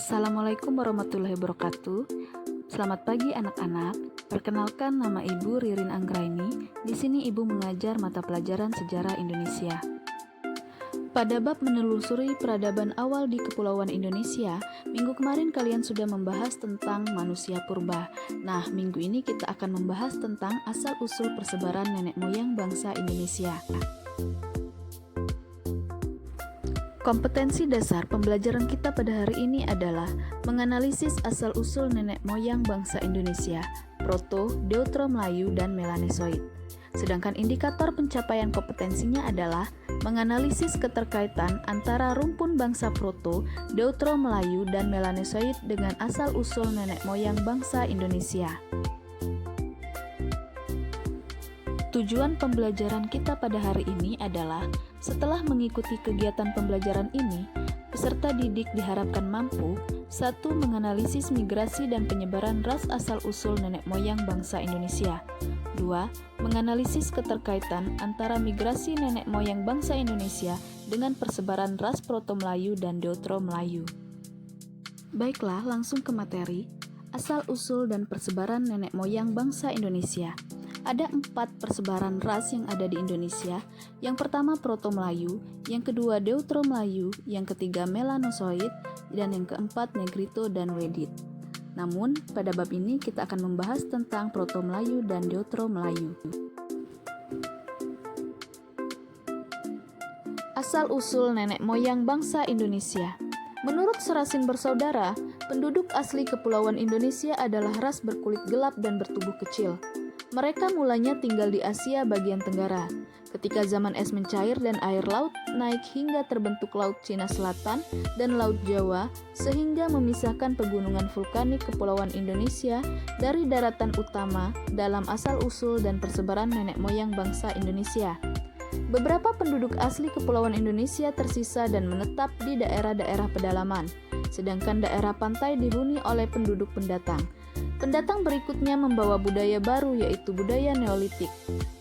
Assalamualaikum warahmatullahi wabarakatuh. Selamat pagi anak-anak. Perkenalkan, nama Ibu Ririn Anggraini. Di sini Ibu mengajar mata pelajaran Sejarah Indonesia. Pada bab menelusuri peradaban awal di Kepulauan Indonesia, minggu kemarin kalian sudah membahas tentang manusia purba. Nah, minggu ini kita akan membahas tentang asal-usul persebaran nenek moyang bangsa Indonesia. Kompetensi dasar pembelajaran kita pada hari ini adalah menganalisis asal-usul nenek moyang bangsa Indonesia, Proto, Deutero Melayu, dan Melanesoid. Sedangkan indikator pencapaian kompetensinya adalah menganalisis keterkaitan antara rumpun bangsa Proto, Deutero Melayu, dan Melanesoid dengan asal-usul nenek moyang bangsa Indonesia. Tujuan pembelajaran kita pada hari ini adalah setelah mengikuti kegiatan pembelajaran ini, peserta didik diharapkan mampu 1. Menganalisis migrasi dan penyebaran ras asal-usul nenek moyang bangsa Indonesia. 2. Menganalisis keterkaitan antara migrasi nenek moyang bangsa Indonesia dengan persebaran ras Proto Melayu dan Deutero Melayu. Baiklah, langsung ke materi. Asal-usul dan persebaran nenek moyang bangsa Indonesia. Ada 4 persebaran ras yang ada di Indonesia. Yang pertama Proto Melayu, yang kedua Deutero Melayu, yang ketiga Melanosoid, dan yang keempat Negrito dan Wedit. Namun, pada bab ini kita akan membahas tentang Proto Melayu dan Deutero Melayu. Asal-usul nenek moyang bangsa Indonesia. Menurut Serasin Bersaudara, penduduk asli Kepulauan Indonesia adalah ras berkulit gelap dan bertubuh kecil. Mereka mulanya tinggal di Asia bagian tenggara. Ketika zaman es mencair dan air laut naik hingga terbentuk Laut Cina Selatan dan Laut Jawa, sehingga memisahkan pegunungan vulkanik Kepulauan Indonesia dari daratan utama dalam asal-usul dan persebaran nenek moyang bangsa Indonesia. Beberapa penduduk asli Kepulauan Indonesia tersisa dan menetap di daerah-daerah pedalaman, sedangkan daerah pantai dihuni oleh penduduk pendatang. Pendatang berikutnya membawa budaya baru, yaitu budaya Neolitik.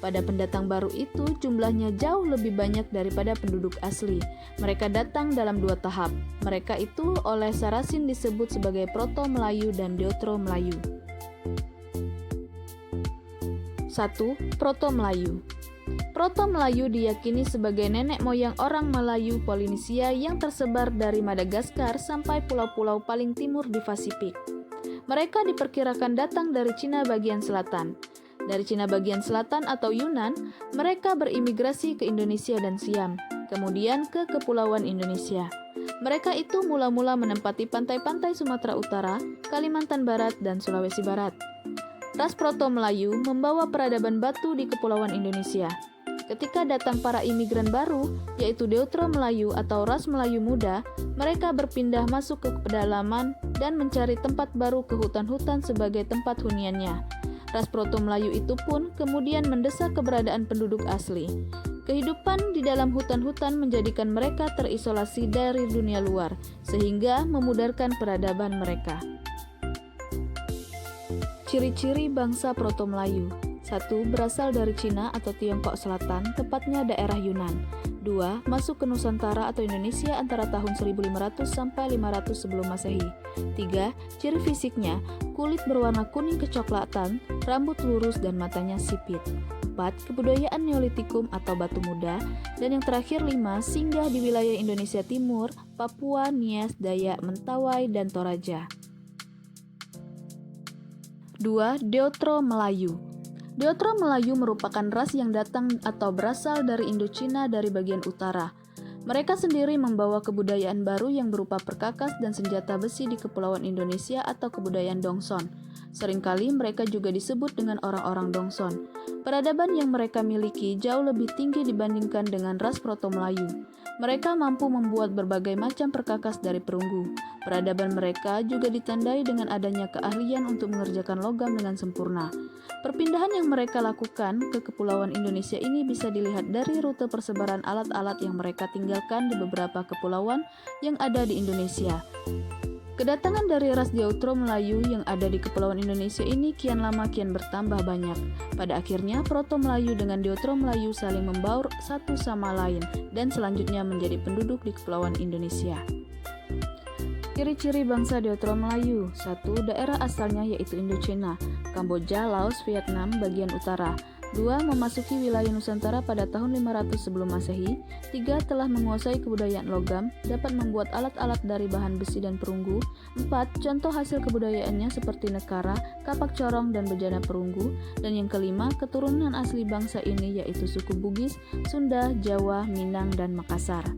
Pada pendatang baru itu jumlahnya jauh lebih banyak daripada penduduk asli. Mereka datang dalam 2 tahap. Mereka itu oleh Sarasin disebut sebagai Proto Melayu dan Deutero Melayu. 1. Proto Melayu. Proto Melayu diyakini sebagai nenek moyang orang Melayu Polinesia yang tersebar dari Madagaskar sampai pulau-pulau paling timur di Pasifik. Mereka diperkirakan datang dari Cina bagian selatan. Dari Cina bagian selatan atau Yunan, mereka berimigrasi ke Indonesia dan Siam, kemudian ke Kepulauan Indonesia. Mereka itu mula-mula menempati pantai-pantai Sumatera Utara, Kalimantan Barat, dan Sulawesi Barat. Ras Proto Melayu membawa peradaban batu di Kepulauan Indonesia. Ketika datang para imigran baru, yaitu Deutero Melayu atau ras Melayu muda, mereka berpindah masuk ke pedalaman dan mencari tempat baru ke hutan-hutan sebagai tempat huniannya. Ras Proto Melayu itu pun kemudian mendesak keberadaan penduduk asli. Kehidupan di dalam hutan-hutan menjadikan mereka terisolasi dari dunia luar, sehingga memudarkan peradaban mereka. Ciri-ciri bangsa Proto Melayu. 1. Berasal dari Cina atau Tiongkok Selatan, tepatnya daerah Yunan. 2. Masuk ke Nusantara atau Indonesia antara tahun 1500 sampai 500 sebelum Masehi. 3. Ciri fisiknya, kulit berwarna kuning kecoklatan, rambut lurus dan matanya sipit. 4. Kebudayaan Neolitikum atau batu muda. Dan yang terakhir 5. Singgah di wilayah Indonesia Timur, Papua, Nias, Dayak, Mentawai, dan Toraja. 2. Deutero Melayu. Deutero Melayu merupakan ras yang datang atau berasal dari Indochina dari bagian utara. Mereka sendiri membawa kebudayaan baru yang berupa perkakas dan senjata besi di Kepulauan Indonesia atau kebudayaan Dongson. Seringkali mereka juga disebut dengan orang-orang Dongson. Peradaban yang mereka miliki jauh lebih tinggi dibandingkan dengan ras Proto Melayu. Mereka mampu membuat berbagai macam perkakas dari perunggu. Peradaban mereka juga ditandai dengan adanya keahlian untuk mengerjakan logam dengan sempurna. Perpindahan yang mereka lakukan ke Kepulauan Indonesia ini bisa dilihat dari rute persebaran alat-alat yang mereka tinggalkan di beberapa kepulauan yang ada di Indonesia. Kedatangan dari ras Deutero Melayu yang ada di Kepulauan Indonesia ini kian lama kian bertambah banyak. Pada akhirnya, Proto Melayu dengan Deutero Melayu saling membaur satu sama lain dan selanjutnya menjadi penduduk di Kepulauan Indonesia. Ciri-ciri bangsa Deutero Melayu. 1. Daerah asalnya yaitu Indochina, Kamboja, Laos, Vietnam bagian utara. 2. Memasuki wilayah Nusantara pada tahun 500 sebelum Masehi. 3. Telah menguasai kebudayaan logam, dapat membuat alat-alat dari bahan besi dan perunggu. 4. Contoh hasil kebudayaannya seperti nekara, kapak corong, dan bejana perunggu. Dan yang kelima, keturunan asli bangsa ini yaitu suku Bugis, Sunda, Jawa, Minang, dan Makassar.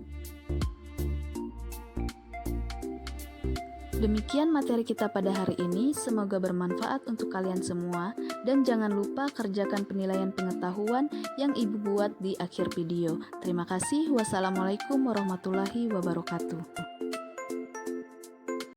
Demikian materi kita pada hari ini, semoga bermanfaat untuk kalian semua dan jangan lupa kerjakan penilaian pengetahuan yang Ibu buat di akhir video. Terima kasih. Wassalamualaikum warahmatullahi wabarakatuh.